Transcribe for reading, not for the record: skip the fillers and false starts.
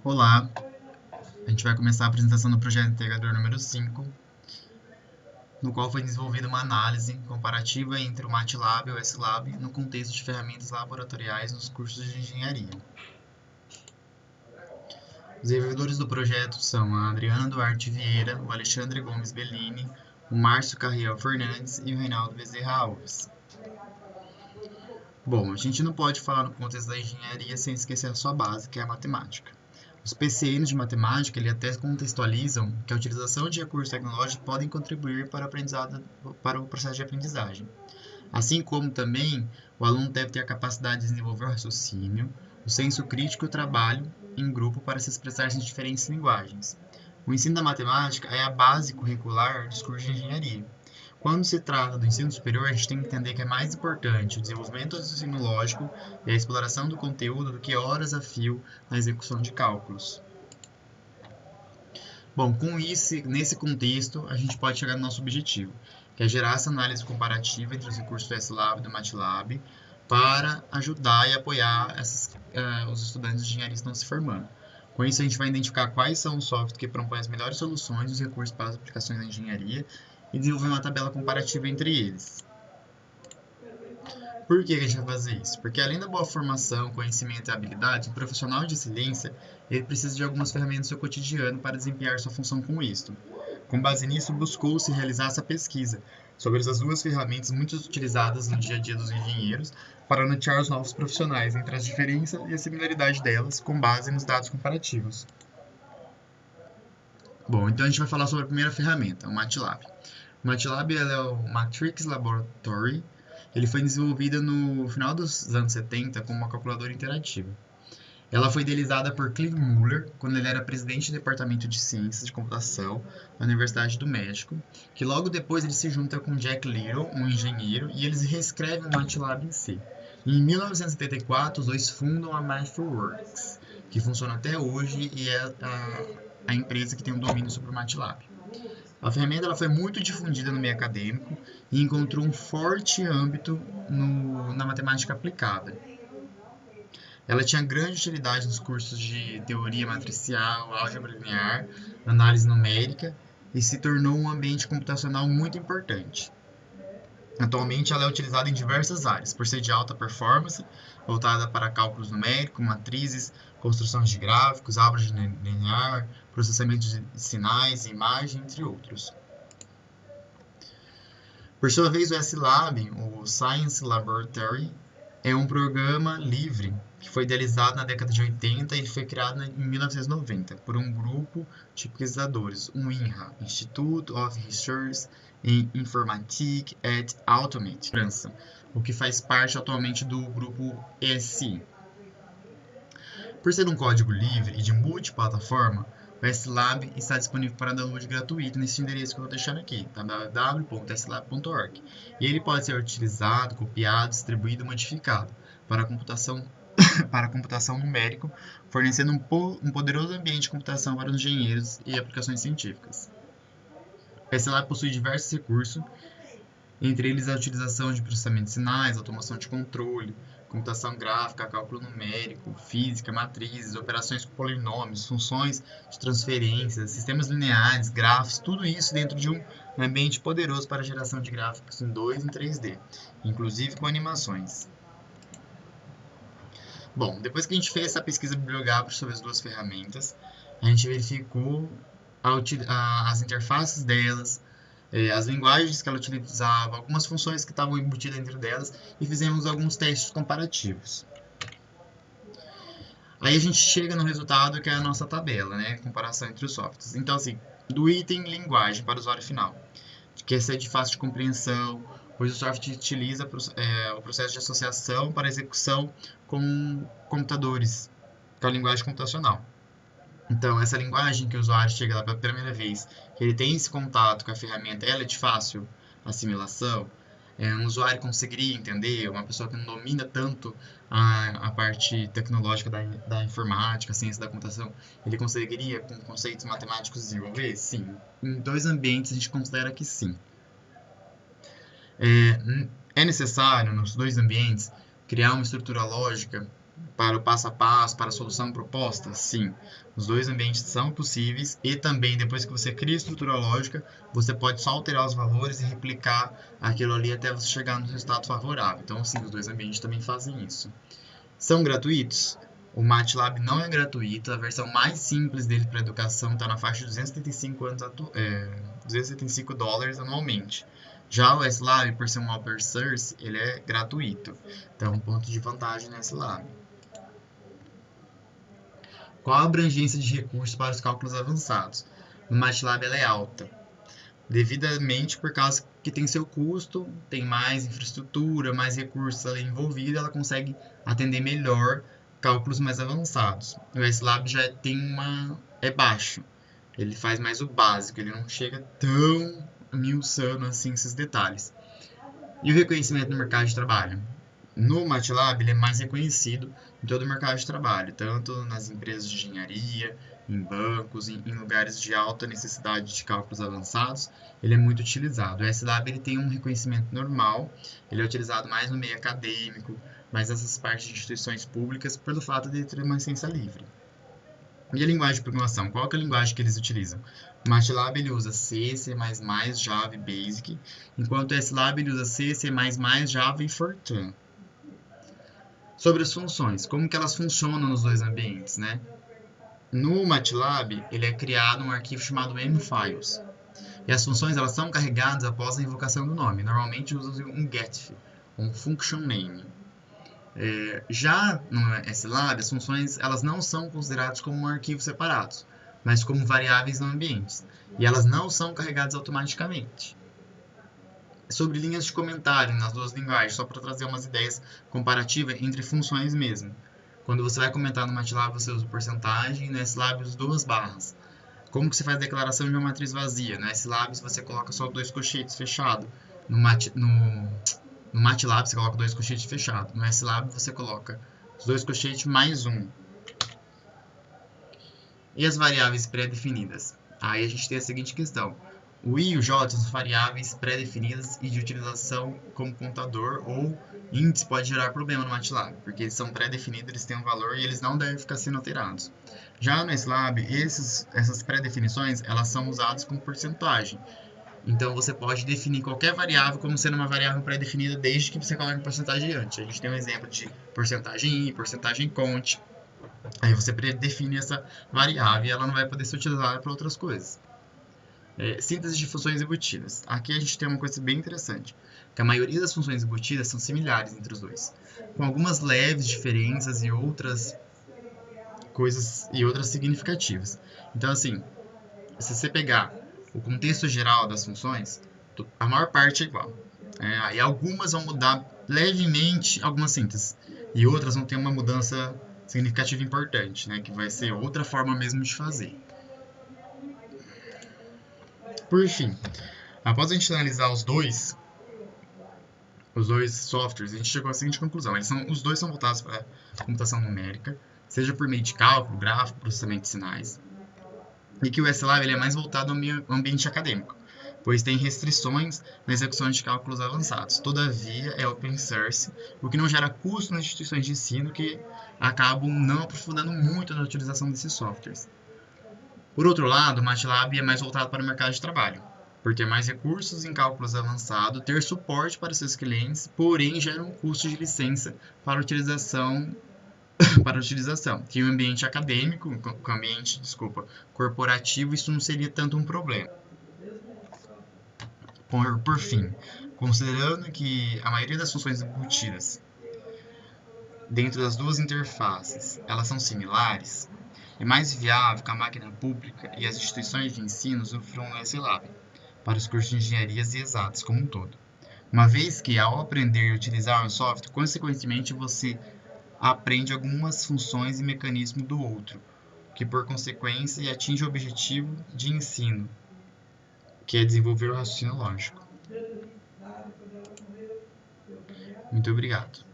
Olá, a gente vai começar a apresentação do projeto integrador número 5, no qual foi desenvolvida uma análise comparativa entre o MATLAB e o SLab no contexto de ferramentas laboratoriais nos cursos de engenharia. Os desenvolvedores do projeto são a Adriana Duarte Vieira, o Alexandre Gomes Bellini, o Márcio Carriel Fernandes e o Reinaldo Bezerra Alves. Bom, a gente não pode falar no contexto da engenharia sem esquecer a sua base, que é a matemática. Os PCNs de matemática ele até contextualizam que a utilização de recursos tecnológicos podem contribuir para, para o processo de aprendizagem. Assim como também o aluno deve ter a capacidade de desenvolver o raciocínio, o senso crítico e o trabalho em grupo para se expressar em diferentes linguagens. O ensino da matemática é a base curricular dos cursos de engenharia. Quando se trata do ensino superior, a gente tem que entender que é mais importante o desenvolvimento do raciocínio lógico e a exploração do conteúdo do que horas a fio na execução de cálculos. Bom, com isso, nesse contexto, a gente pode chegar no nosso objetivo, que é gerar essa análise comparativa entre os recursos do SLab e do MATLAB para ajudar e apoiar os estudantes de engenharia que estão se formando. Com isso, a gente vai identificar quais são os softwares que propõem as melhores soluções e os recursos para as aplicações da engenharia e desenvolver uma tabela comparativa entre eles. Por que a gente vai fazer isso? Porque além da boa formação, conhecimento e habilidade, o profissional de excelência ele precisa de algumas ferramentas do seu cotidiano para desempenhar sua função com isto. Com base nisso, buscou-se realizar essa pesquisa sobre essas duas ferramentas muito utilizadas no dia a dia dos engenheiros para nortear os novos profissionais entre as diferenças e a similaridade delas com base nos dados comparativos. Bom, então a gente vai falar sobre a primeira ferramenta, o MATLAB. O MATLAB é o Matrix Laboratory. Ele foi desenvolvida no final dos anos 70 como uma calculadora interativa. Ela foi idealizada por Clive Muller quando ele era presidente do Departamento de Ciências de Computação da Universidade do México, que logo depois ele se junta com Jack Little, um engenheiro, e eles reescrevem o MATLAB em si. Em 1974, os dois fundam a MathWorks, que funciona até hoje e é a empresa que tem o domínio sobre o MATLAB. A ferramenta ela foi muito difundida no meio acadêmico e encontrou um forte âmbito na matemática aplicada. Ela tinha grande utilidade nos cursos de teoria matricial, álgebra linear, análise numérica e se tornou um ambiente computacional muito importante. Atualmente ela é utilizada em diversas áreas, por ser de alta performance, voltada para cálculos numéricos, matrizes, construção de gráficos, álgebra linear, processamento de sinais, imagem, entre outros. Por sua vez, o SLab, o Science Laboratory, é um programa livre que foi idealizado na década de 80 e foi criado em 1990 por um grupo de pesquisadores, o INRA, Institute of Research in Informatique et Automatique, França, o que faz parte atualmente do grupo ESI. Por ser um código livre e de multiplataforma, o SLab está disponível para download gratuito nesse endereço que eu vou deixar aqui, www.slab.org. E ele pode ser utilizado, copiado, distribuído e modificado para a computação numérica, fornecendo um poderoso ambiente de computação para os engenheiros e aplicações científicas. O SLab possui diversos recursos, entre eles a utilização de processamento de sinais, automação de controle, computação gráfica, cálculo numérico, física, matrizes, operações com polinômios, funções de transferências, sistemas lineares, grafos, tudo isso dentro de um ambiente poderoso para a geração de gráficos em 2 e em 3D, inclusive com animações. Bom, depois que a gente fez essa pesquisa bibliográfica sobre as duas ferramentas, a gente verificou as interfaces delas, as linguagens que ela utilizava, algumas funções que estavam embutidas dentro delas e fizemos alguns testes comparativos. Aí a gente chega no resultado que é a nossa tabela, né? Comparação entre os softwares. Então, assim, do item linguagem para o usuário final, que é de fácil de compreensão, pois o software utiliza o processo de associação para execução com computadores, com a linguagem computacional. Então, essa linguagem que o usuário chega lá pela primeira vez, que ele tem esse contato com a ferramenta, ela é de fácil assimilação, um usuário conseguiria entender, uma pessoa que não domina tanto a parte tecnológica da informática, ciência da computação, ele conseguiria, com conceitos matemáticos, desenvolver? Sim. Em dois ambientes, a gente considera que sim. É necessário, nos dois ambientes, criar uma estrutura lógica para o passo a passo, para a solução proposta? Sim, os dois ambientes são possíveis e também depois que você cria a estrutura lógica, você pode só alterar os valores e replicar aquilo ali até você chegar no resultado favorável. Então, sim, os dois ambientes também fazem isso. São gratuitos? O MATLAB não é gratuito, a versão mais simples dele para educação está na faixa de 275 $275 anualmente. Já o SLab, por ser um open source, ele é gratuito. Então, um ponto de vantagem no SLab. Qual a abrangência de recursos para os cálculos avançados? No MATLAB ela é alta, devidamente por causa que tem seu custo, tem mais infraestrutura, mais recursos ali envolvidos, ela consegue atender melhor cálculos mais avançados. O SLab já tem é baixo, ele faz mais o básico, ele não chega tão miuçando assim esses detalhes. E o reconhecimento no mercado de trabalho? No MATLAB, ele é mais reconhecido em todo o mercado de trabalho, tanto nas empresas de engenharia, em bancos, em lugares de alta necessidade de cálculos avançados, ele é muito utilizado. O SLab ele tem um reconhecimento normal, ele é utilizado mais no meio acadêmico, mais nessas partes de instituições públicas, pelo fato de ter uma licença livre. E a linguagem de programação? Qual que é a linguagem que eles utilizam? O MATLAB ele usa C, C++, Java e Basic, enquanto o SLab ele usa C, C++, Java e Fortran. Sobre as funções, como que elas funcionam nos dois ambientes, né? No MATLAB, ele é criado um arquivo chamado mfiles. E as funções elas são carregadas após a invocação do nome. Normalmente usa um getF, um function name. Já no SLab, as funções elas não são consideradas como arquivos separados, mas como variáveis não ambientes. E elas não são carregadas automaticamente. Sobre linhas de comentário nas duas linguagens, só para trazer umas ideias comparativas entre funções mesmo. Quando você vai comentar no MATLAB, você usa porcentagem, no SLab usa duas barras. Como que você faz a declaração de uma matriz vazia? No SLab você coloca só dois colchetes fechados. No MATLAB você coloca dois colchetes fechados. No SLab você coloca os dois colchetes mais um. E as variáveis pré-definidas? Aí a gente tem a seguinte questão. O I e o J são variáveis pré-definidas e de utilização como contador ou índice pode gerar problema no MATLAB, porque eles são pré-definidos, eles têm um valor e eles não devem ficar sendo alterados. Já no SLab, essas pré-definições elas são usadas como porcentagem. Então você pode definir qualquer variável como sendo uma variável pré-definida desde que você coloque porcentagem antes. A gente tem um exemplo de porcentagem I, porcentagem cont. Aí você predefine essa variável e ela não vai poder ser utilizada para outras coisas. Síntese de funções embutidas. Aqui a gente tem uma coisa bem interessante, que a maioria das funções embutidas são similares entre os dois, com algumas leves diferenças e outras coisas e outras significativas. Então, assim, se você pegar o contexto geral das funções, a maior parte é igual. Aí algumas vão mudar levemente algumas sínteses e outras vão ter uma mudança significativa importante, né, que vai ser outra forma mesmo de fazer. Por fim, após a gente analisar os dois softwares, a gente chegou à seguinte conclusão. Os dois são voltados para computação numérica, seja por meio de cálculo, gráfico, processamento de sinais, e que o SLab ele é mais voltado ao ambiente acadêmico, pois tem restrições na execução de cálculos avançados. Todavia, é open source, o que não gera custo nas instituições de ensino que acabam não aprofundando muito na utilização desses softwares. Por outro lado, o MATLAB é mais voltado para o mercado de trabalho, por ter mais recursos em cálculos avançados, ter suporte para seus clientes, porém gera um custo de licença para utilização, que o ambiente acadêmico, com o ambiente, corporativo, isso não seria tanto um problema. Por fim, considerando que a maioria das funções embutidas dentro das duas interfaces, elas são similares, é mais viável que a máquina pública e as instituições de ensino usufruam do SLab para os cursos de engenharias e exatas como um todo. Uma vez que, ao aprender e utilizar um software, consequentemente você aprende algumas funções e mecanismos do outro, que por consequência atinge o objetivo de ensino, que é desenvolver o raciocínio lógico. Muito obrigado.